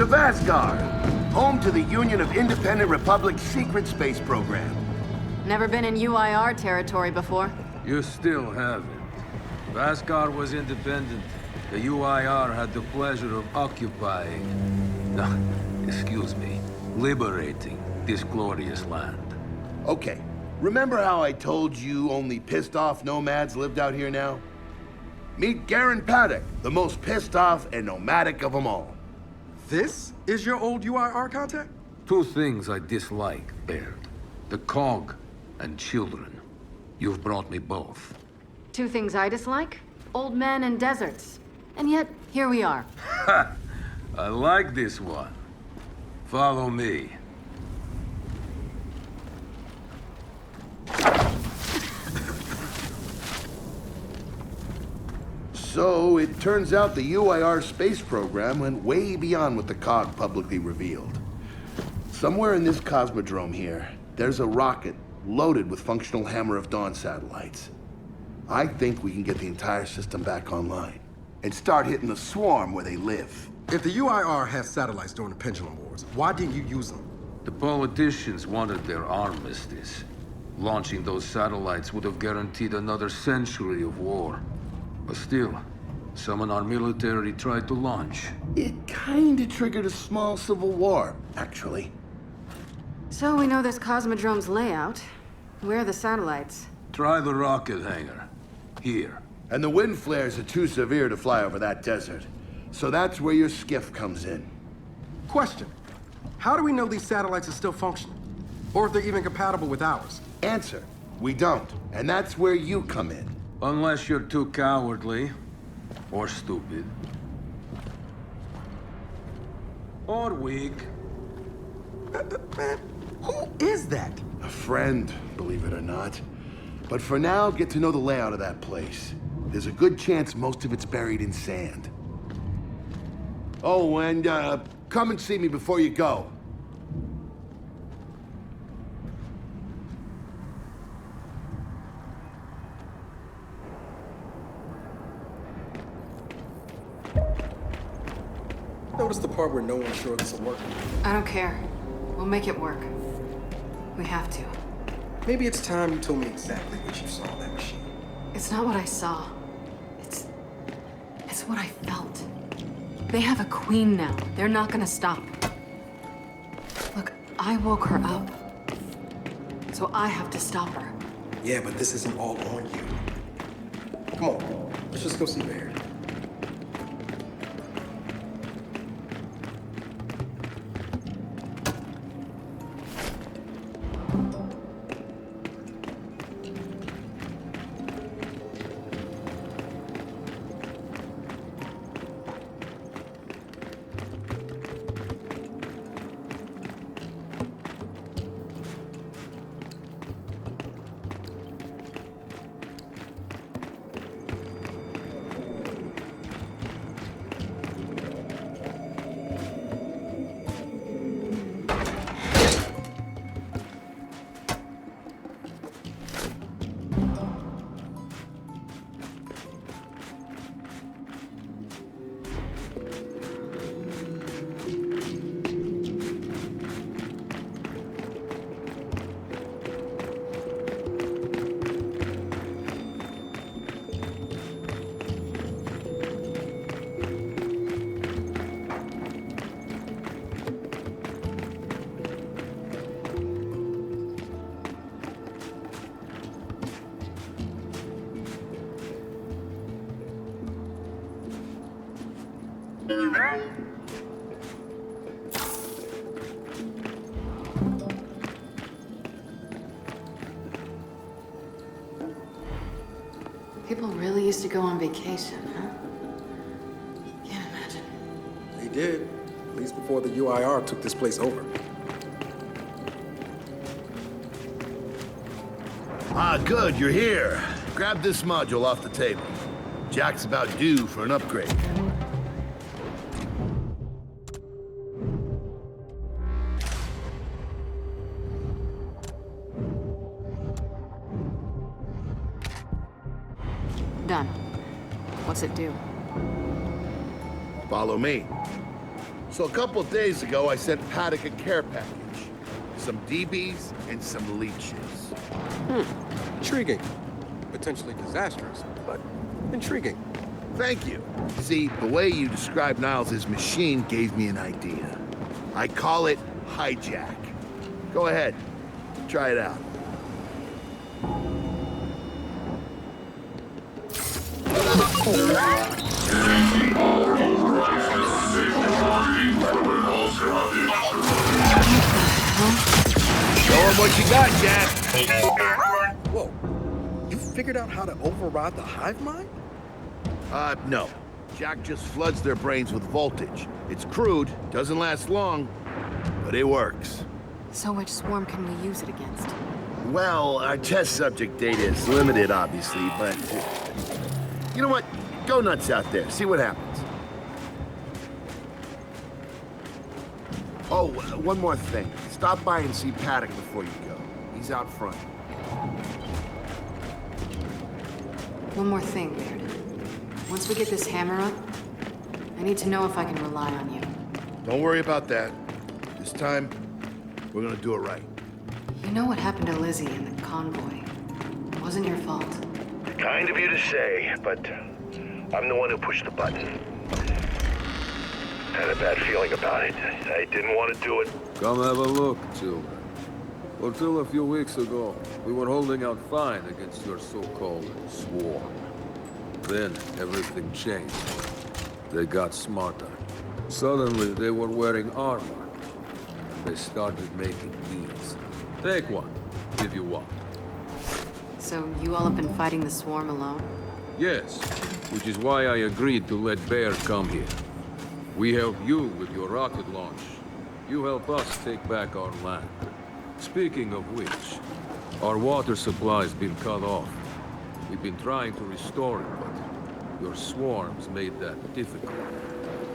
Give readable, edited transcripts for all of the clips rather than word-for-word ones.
to Vasgar, home to the Union of Independent Republic's secret space program. Never been in UIR territory before. You still haven't. Vasgar was independent. The UIR had the pleasure of occupying... No, excuse me. Liberating this glorious land. Okay, remember how I told you only pissed-off nomads lived out here now? Meet Garen Paddock, the most pissed-off and nomadic of them all. This is your old UIR contact? Two things I dislike, Baird. The cog and children. You've brought me both. Two things I dislike? Old men and deserts. And yet, here we are. Ha! I like this one. Follow me. So, it turns out the UIR space program went way beyond what the COG publicly revealed. Somewhere in this cosmodrome here, there's a rocket loaded with functional Hammer of Dawn satellites. I think we can get the entire system back online and start hitting the swarm where they live. If the UIR had satellites during the Pendulum Wars, why didn't you use them? The politicians wanted their armistice. Launching those satellites would have guaranteed another century of war. But still, some in our military tried to launch. It kinda triggered a small civil war, actually. So we know this Cosmodrome's layout. Where are the satellites? Try the rocket hangar. Here. And the wind flares are too severe to fly over that desert. So that's where your skiff comes in. Question. How do we know these satellites are still functioning? Or if they're even compatible with ours? Answer, we don't. And that's where you come in. Unless you're too cowardly. Or stupid. Or weak. Man, who is that? A friend, believe it or not. But for now, get to know the layout of that place. There's a good chance most of it's buried in sand. Oh, and come and see me before you go. Notice the part where no one's sure this will work. I don't care. We'll make it work. We have to. Maybe it's time you told me exactly what you saw in that machine. It's not what I saw. It's what I felt. They have a queen now. They're not gonna stop. Look, I woke her up. So I have to stop her. Yeah, but this isn't all on you. Come on, let's just go see Baird. People really used to go on vacation, huh? Can't imagine. They did, at least before the UIR took this place over. Ah, good, you're here. Grab this module off the table. Jack's about due for an upgrade. Done. What's it do? Follow me. So a couple days ago, I sent Paddock a care package. Some DBs and some leeches. Intriguing. Potentially disastrous, but intriguing. Thank you. See, the way you described Niles' machine gave me an idea. I call it hijack. Go ahead. Try it out. Show him what you got, Jack. Whoa. You figured out how to override the hive mind? No. Jack just floods their brains with voltage. It's crude, doesn't last long, but it works. So which swarm can we use it against? Well, our test subject data is limited, obviously, but... You know what? Go nuts out there. See what happens. Oh, one more thing. Stop by and see Paddock before you go. He's out front. One more thing, Baird. Once we get this hammer up, I need to know if I can rely on you. Don't worry about that. This time, we're gonna do it right. You know what happened to Lizzie and the convoy. It wasn't your fault. Kind of you to say, but I'm the one who pushed the button. Had a bad feeling about it. I didn't want to do it. Come have a look, children. Until a few weeks ago, we were holding out fine against your so-called swarm. Then everything changed. They got smarter. Suddenly they were wearing armor. And they started making these. Take one, if you want. So you all have been fighting the swarm alone? Yes, which is why I agreed to let Baird come here. We help you with your rocket launch. You help us take back our land. Speaking of which, our water supply's been cut off. We've been trying to restore it, but your swarms made that difficult,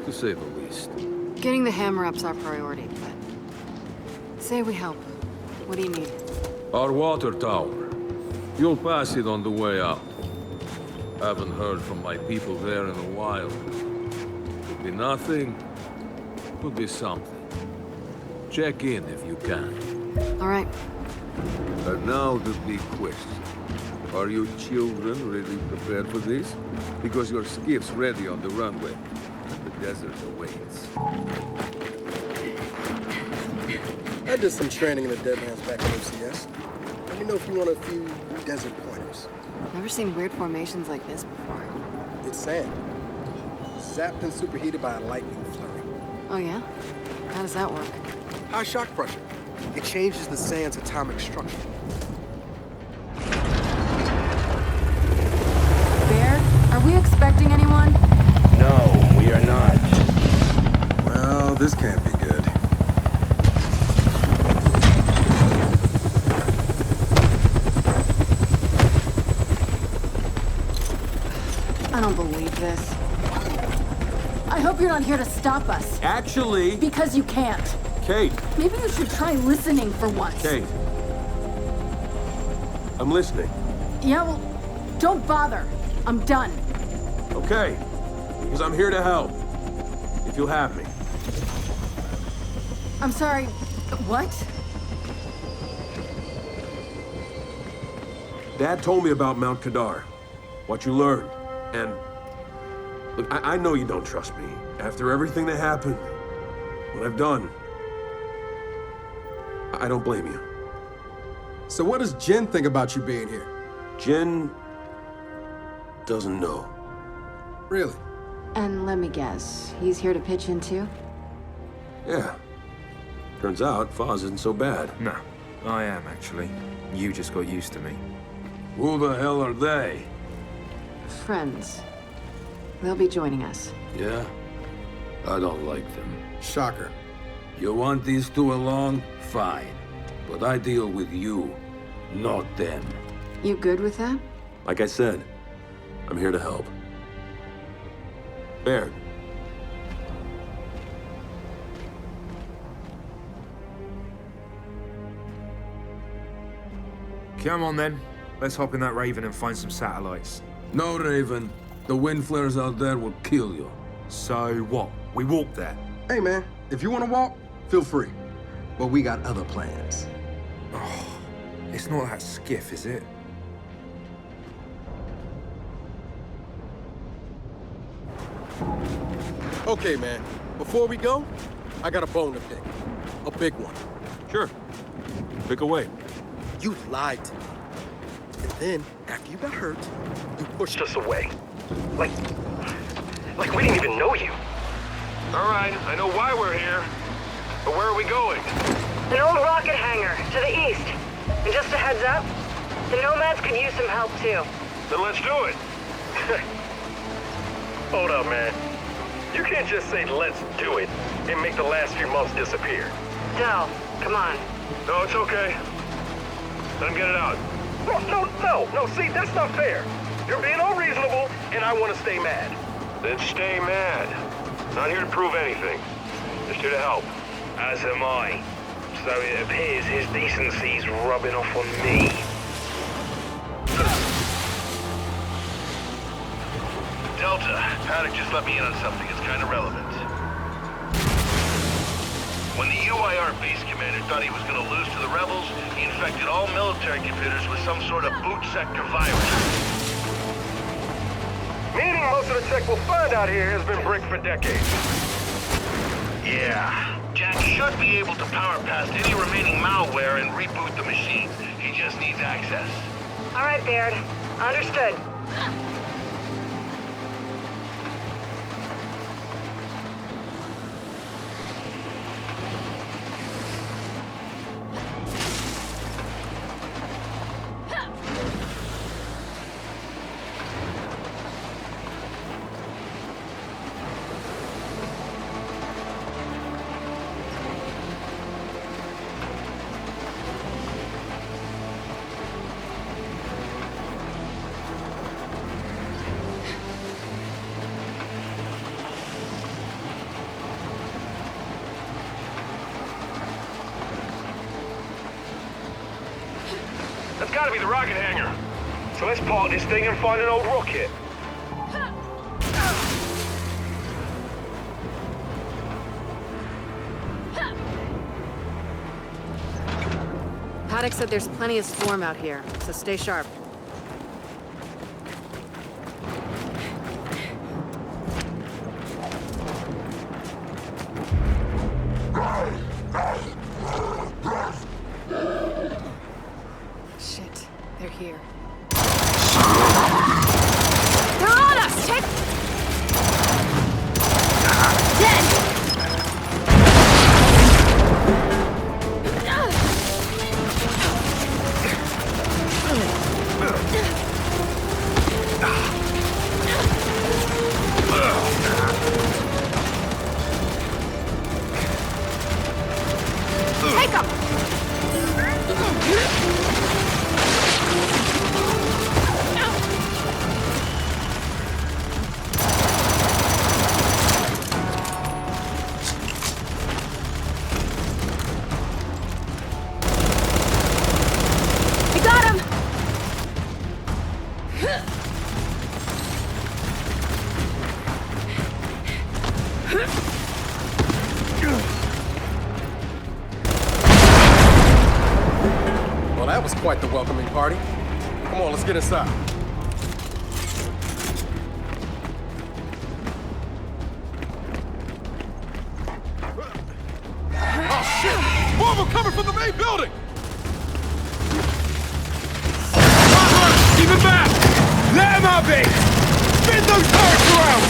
to say the least. Getting the hammer up's our priority, but... Say we help. What do you need? Our water tower. You'll pass it on the way out. Haven't heard from my people there in a while. Could be nothing, could be something. Check in if you can. All right. And now the big question. Are you children really prepared for this? Because your skiff's ready on the runway, and the desert awaits. I did some training in the Deadlands back at OCS. Let me know if you want a few desert pointers. Never seen weird formations like this before. It's sand. Zapped and superheated by a lightning flurry. Oh yeah? How does that work? High shock pressure. It changes the sand's atomic structure. Baird, are we expecting anyone? No, we are not. Well, this can't be good. I don't believe this. I hope you're not here to stop us. Actually, Because you can't. Kait, Maybe you should try listening for once. Kait. I'm listening. Yeah, well, don't bother. I'm done. Okay. Because I'm here to help. If you'll have me. I'm sorry. What? Dad told me about Mount Kadar. What you learned. And... Look, I know you don't trust me. After everything that happened, what I've done, I don't blame you. So what does Jen think about you being here? Jen doesn't know. Really? And let me guess, he's here to pitch in too? Yeah. Turns out Foz isn't so bad. No, I am actually. You just got used to me. Who the hell are they? Friends. They'll be joining us. Yeah? I don't like them. Shocker. You want these two along? Fine. But I deal with you, not them. You good with that? Like I said, I'm here to help. Baird. Come on then. Let's hop in that Raven and find some satellites. No, Raven. The wind flares out there will kill you. So what? We walk there. Hey, man, if you want to walk, feel free. But we got other plans. Oh, it's not that skiff, is it? Okay, man, before we go, I got a bone to pick. A big one. Sure. Pick away. You lied to me. And then, after you got hurt, you pushed us away. Like we didn't even know you. All right, I know why we're here. But where are we going? An old rocket hangar, to the east. And just a heads up, the Nomads could use some help too. Then let's do it. Hold up, man. You can't just say, let's do it, and make the last few months disappear. Del, come on. No, it's okay. Let him get it out. No, see, that's not fair. You're being unreasonable, and I want to stay mad. Then stay mad. Not here to prove anything. Just here to help. As am I. So it appears his decency's rubbing off on me. Delta, Paddock just let me in on something. It's kind of relevant. When the UIR base commander thought he was going to lose to the rebels, he infected all military computers with some sort of boot sector virus. Meaning most of the tech we'll find out here has been bricked for decades. Yeah. Jack should be able to power past any remaining malware and reboot the machines. He just needs access. All right, Baird. Understood. That's gotta be the rocket hangar. So let's park this thing and find an old rocket. Paddock said there's plenty of swarm out here, so stay sharp. Shit, they're here. They're on us! Take... Dead! Take him! I got him! Well, that was quite the welcoming party. Come on, let's get inside. Oh, shit! More of them coming from the main building! Keep him back! Let him out, babe! Spin those turrets around!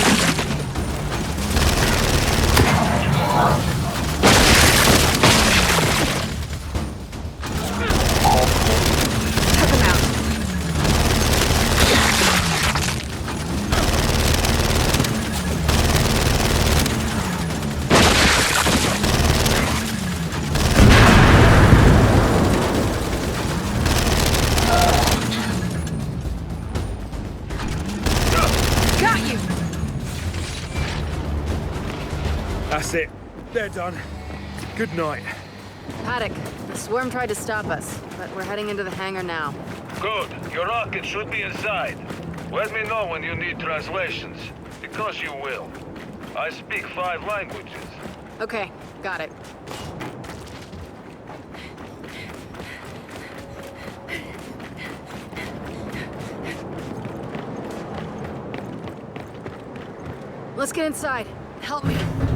Took him out. Got you! That's it. They're done. Good night. Paddock, the swarm tried to stop us, but we're heading into the hangar now. Good. Your rocket should be inside. Let me know when you need translations, because you will. I speak 5 languages. Okay, got it. Let's get inside. Help me.